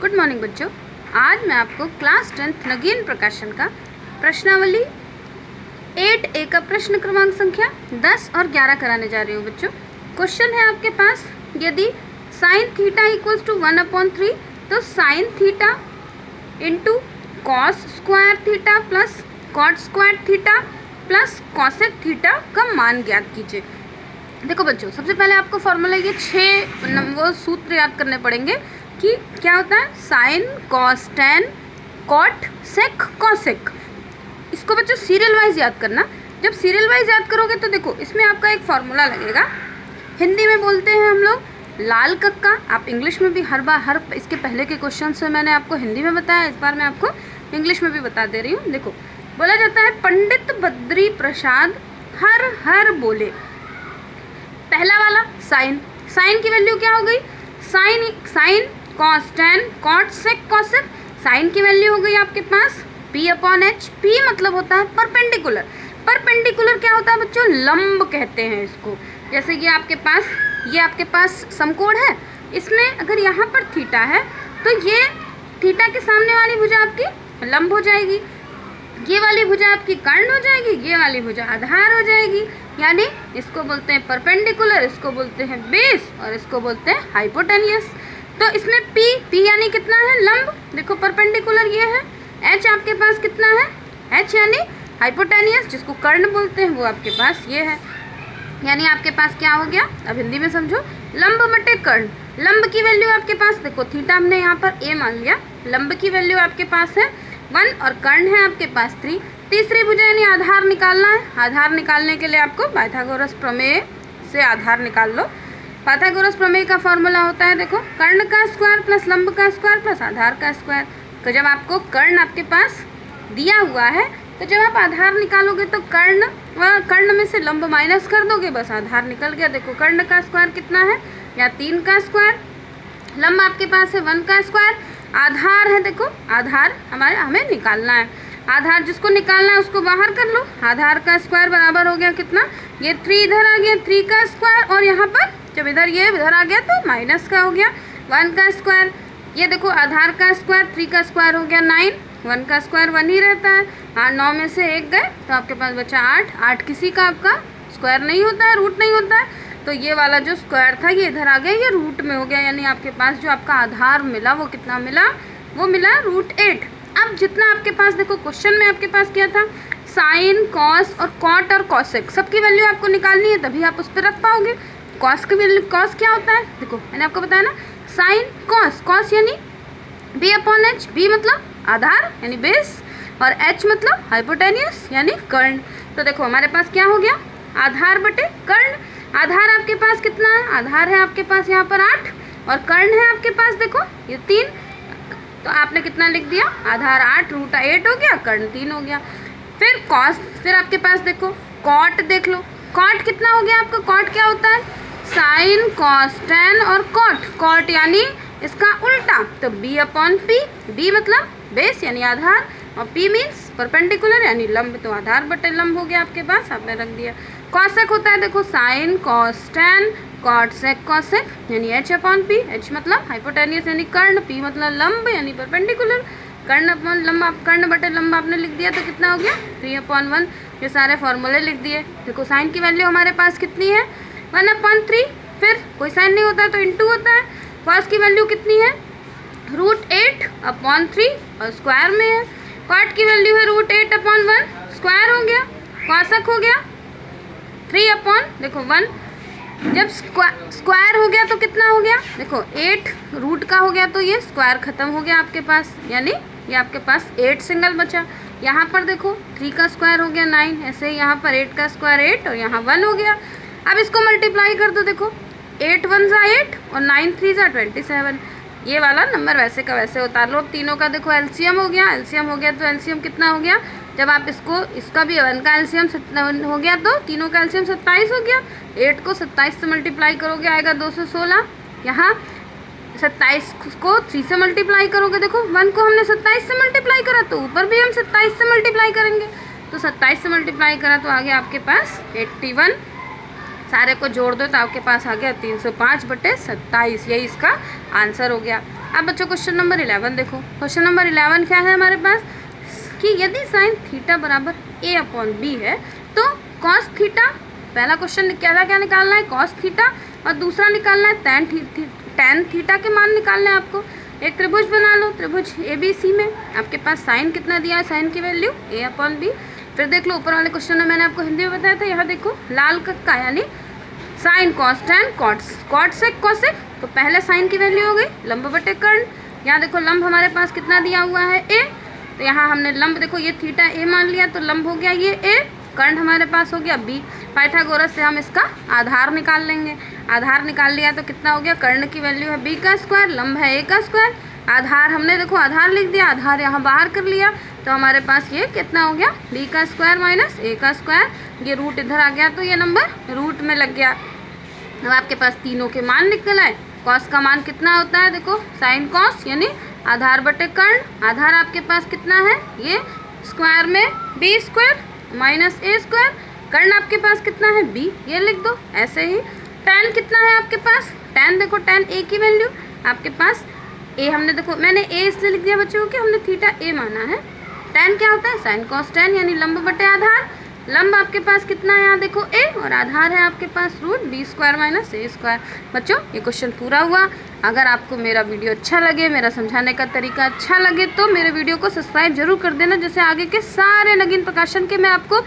Good morning बच्चों। आज मैं आपको क्लास 10th नगीन प्रकाशन का प्रश्नावली 8A का प्रश्न क्रमांक संख्या 10 और 11 कराने जा रही हूँ बच्चों। क्वेश्चन है आपके पास, यदि साइन थीटा इक्वल्स टू 1/3 तो sine theta into cos square theta plus cot square theta plus cosec theta का मान ज्ञात कीजिए। देखो बच्चों, सबसे पहले आपको फॉर्मूला ये 6 वो सूत्र याद करने पड़ेंगे कि क्या होता है sine cos tan cot sec cosec. इसको बच्चों सीरियल वाइज याद करना। जब सीरियल वाइज याद करोगे तो देखो इसमें आपका एक फार्मूला लगेगा। हिंदी में बोलते हैं हम लोग लाल कक्का। आप इंग्लिश में भी हर इसके पहले के क्वेश्चन से मैंने आपको हिंदी में बताया, इस बार मैं आपको इंग्लिश में भी बता दे रही हूँ। देखो बोला जाता है पंडित बद्री प्रसाद हर हर बोले। पहला वाला साइन, साइन की वैल्यू क्या हो गई, sine cos tan cot sec cosec. Sine की वैल्यू हो गई आपके पास P/H। P मतलब होता है परपेंडिकुलर। परपेंडिकुलर क्या होता है बच्चों, लंब कहते हैं इसको। जैसे कि ये आपके पास समकोण है, इसमें अगर यहाँ पर थीटा है तो ये थीटा के सामने वाली भुजा आपकी लंब हो जाएगी, ये वाली भुजा आपकी कर्ण हो जाएगी, ये वाली भुजा आधार हो जाएगी। यानी इसको बोलते हैं परपेंडिकुलर, इसको बोलते हैं बेस और इसको बोलते हैं हाइपोटेनियस। तो इसमें P यानी कितना है, लंब। देखो परपेंडिकुलर ये है, H आपके पास कितना है, H यानी हाइपोटेनियस जिसको कर्ण बोलते हैं, वो आपके पास ये है। यानी आपके पास क्या हो गया, अब हिंदी में समझो, लंब बटे कर्ण। लंब की वैल्यू आपके पास देखो, थीटा हमने यहाँ पर A मान लिया, लंब की वैल्यू आपके पास है 1 और कर्ण है आपके पास 3। तीसरी भुजा यानी आधार निकालना है। आधार निकालने के लिए आपको पाइथागोरस प्रमेय से आधार निकाल लो। पाइथागोरस प्रमेय का फॉर्मूला होता है, देखो कर्ण का स्क्वायर प्लस लंब का स्क्वायर प्लस आधार का स्क्वायर। तो जब आपको कर्ण आपके पास दिया हुआ है तो जब आप आधार निकालोगे तो कर्ण में से लंब माइनस कर दोगे, बस आधार निकल गया। देखो कर्ण का स्क्वायर कितना है, या 3 का स्क्वायर, लंब आपके पास है 1 का स्क्वायर, आधार है, देखो आधार हमें निकालना है। आधार जिसको निकालना है उसको बाहर कर लो। आधार का स्क्वायर बराबर हो गया कितना, ये 3 इधर आ गया 3 का स्क्वायर, और यहाँ पर जब ये इधर आ गया तो माइनस का हो गया 1 का स्क्वायर। ये देखो आधार का स्क्वायर 3 का स्क्वायर हो गया 9, 1 का स्क्वायर 1 ही रहता है। 9 में से 1 गए तो आपके पास बचा 8। 8 किसी का आपका स्क्वायर नहीं होता है, रूट नहीं होता है। तो ये वाला जो स्क्वायर था ये इधर आ गया, ये रूट में हो गया। यानी आपके पास जो आपका आधार मिला वो कितना मिला, वो मिला √8। अब जितना आपके पास देखो क्वेश्चन में आपके पास क्या था, साइन कॉस और कॉट और कॉसेक सबकी वैल्यू आपको निकालनी है, तभी आप उस पर रख पाओगे। कॉस की वैल्यू, कॉस क्या होता है, देखो मैंने आपको बताया ना, साइन कॉस, कॉस यानी B/H। B मतलब आधार यानी बेस, और H मतलब हाइपोटेनियस यानी कर्ण। तो देखो हमारे पास क्या हो गया, आधार बटे कर्ण। आधार आपके पास कितना है, आधार है आपके पास यहाँ पर 8 और कर्ण है आपके पास देखो ये 3। तो आपने कितना लिख दिया, आधार 8 √8 हो गया, कर्ण 3 हो गया। फिर कॉस, फिर आपके पास देखो कॉट देख लो, कॉट कितना हो गया आपका, कॉट क्या होता है, साइन कॉस टेन और कॉट, कॉट यानी इसका उल्टा, तो B/P। B मतलब बेस यानी आधार, और P मीन्स परपेंडिकुलर यानी लंब, तो आधार बटे लंब हो गया आपके पास, आपने रख दिया। कॉसेक होता है देखो sine cos tan cot sec cosec यानी H/P। H मतलब हाइपोटेनियस यानी कर्ण, P मतलब लंब यानी परपेंडिकुलर। कर्ण अपन लंब, आप कर्ण बटे लंब आपने लिख दिया तो कितना हो गया 3/1। ये सारे फॉर्मूले लिख दिए। देखो साइन की वैल्यू हमारे पास कितनी है 1/3, फिर कोई साइन नहीं होता है तो इंटू होता है। कॉस की वैल्यू कितनी है √8/3 और स्क्वायर में है। कॉट की वैल्यू है √8/1, स्क्वायर हो गया। कॉसेक हो गया 3/1। जब स्क्वायर हो गया तो कितना हो गया, देखो 8 रूट का हो गया तो ये स्क्वायर खत्म हो गया आपके पास, यानी ये आपके पास 8 सिंगल बचा। यहाँ पर देखो 3 का स्क्वायर हो गया 9, ऐसे ही यहाँ पर 8 का स्क्वायर 8 और यहाँ 1 हो गया। अब इसको मल्टीप्लाई कर दो, देखो 8 1 = 8 और 9 3 = 27। ये वाला नंबर वैसे का वैसे उतार लो। अब तीनों का देखो एलसीएम हो गया, एलसीएम हो गया तो एलसीएम कितना हो गया, जब आप इसका भी 1 का एलसीएम हो गया तो तीनों का एलसीएम 27 हो गया। 8 को 27 से मल्टीप्लाई करोगे आएगा 216। यहाँ 27 को 3 से मल्टीप्लाई करोगे, देखो 1 को हमने 27 से मल्टीप्लाई करा तो ऊपर भी हम 27 से मल्टीप्लाई करेंगे, तो 27 से मल्टीप्लाई करा तो आ गया आपके पास 81। सारे को जोड़ दो तो आपके पास आ गया 305/27। यही इसका आंसर हो गया। अब बच्चों क्वेश्चन नंबर 11 देखो। क्वेश्चन नंबर 11 क्या है हमारे पास कि यदि साइन थीटा बराबर a/b है तो कॉस थीटा, पहला क्वेश्चन क्या निकालना है, कॉस थीटा, और दूसरा निकालना है टैन थीटा के मान निकालने हैं आपको। एक त्रिभुज बना लो, त्रिभुज ABC में आपके पास साइन कितना दिया है, साइन की वैल्यू a/b। फिर देख लो ऊपर वाले क्वेश्चन में मैंने आपको हिंदी में बताया था, यहाँ देखो लाल कक्का यानी sine cos tan cot sec cosec, तो पहले साइन की वैल्यू हो गई लंब बटे कर्ण। यहाँ देखो लंब हमारे पास कितना दिया हुआ है a, तो यहाँ हमने लंब देखो ये थीटा a मान लिया तो लंब हो गया ये a, कर्ण हमारे पास हो गया b। पाइथागोरस से हम इसका आधार निकाल लेंगे, आधार निकाल लिया तो कितना हो गया, कर्ण की वैल्यू है b का स्क्वायर, लंब है a का स्क्वायर, आधार हमने देखो आधार लिख दिया, आधार यहाँ बाहर कर लिया तो हमारे पास ये कितना हो गया, b का स्क्वायर माइनस a का स्क्वायर, ये रूट इधर आ गया तो ये नंबर रूट में लग गया। अब आपके पास तीनों के मान निकल आए। कॉस का मान कितना होता है, देखो साइन कॉस यानी आधार बटे कर्ण, आधार आपके पास कितना है ये स्क्वायर में b square minus a square, कर्ण आपके पास कितना है b, ये लिख दो। ऐसे ही टैन कितना है आपके पास, टैन देखो टैन a की वैल्यू आपके पास a, हमने देखो मैंने a इसलिए लिख दिया बच्चों कि हमने थीटा a माना है। टैन क्या होता है, साइन कॉस टैन यानी लंब बटे आधार, लंब आपके पास कितना है यहाँ देखो a, और आधार है आपके पास root b square minus a square. बच्चों ये क्वेश्चन पूरा हुआ। अगर आपको मेरा वीडियो अच्छा लगे, मेरा समझाने का तरीका अच्छा लगे तो मेरे वीडियो को सब्सक्राइब जरूर कर देना, जैसे आगे के सारे नगीन प्रकाशन के मैं आपको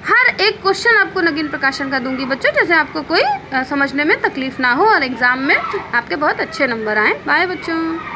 हर एक क्वेश्चन आपको नगीन प्रकाशन का दूंगी बच्चों, जैसे आपको कोई समझने में तकलीफ ना हो और एग्ज़ाम में आपके बहुत अच्छे नंबर आएँ। बाय बच्चों।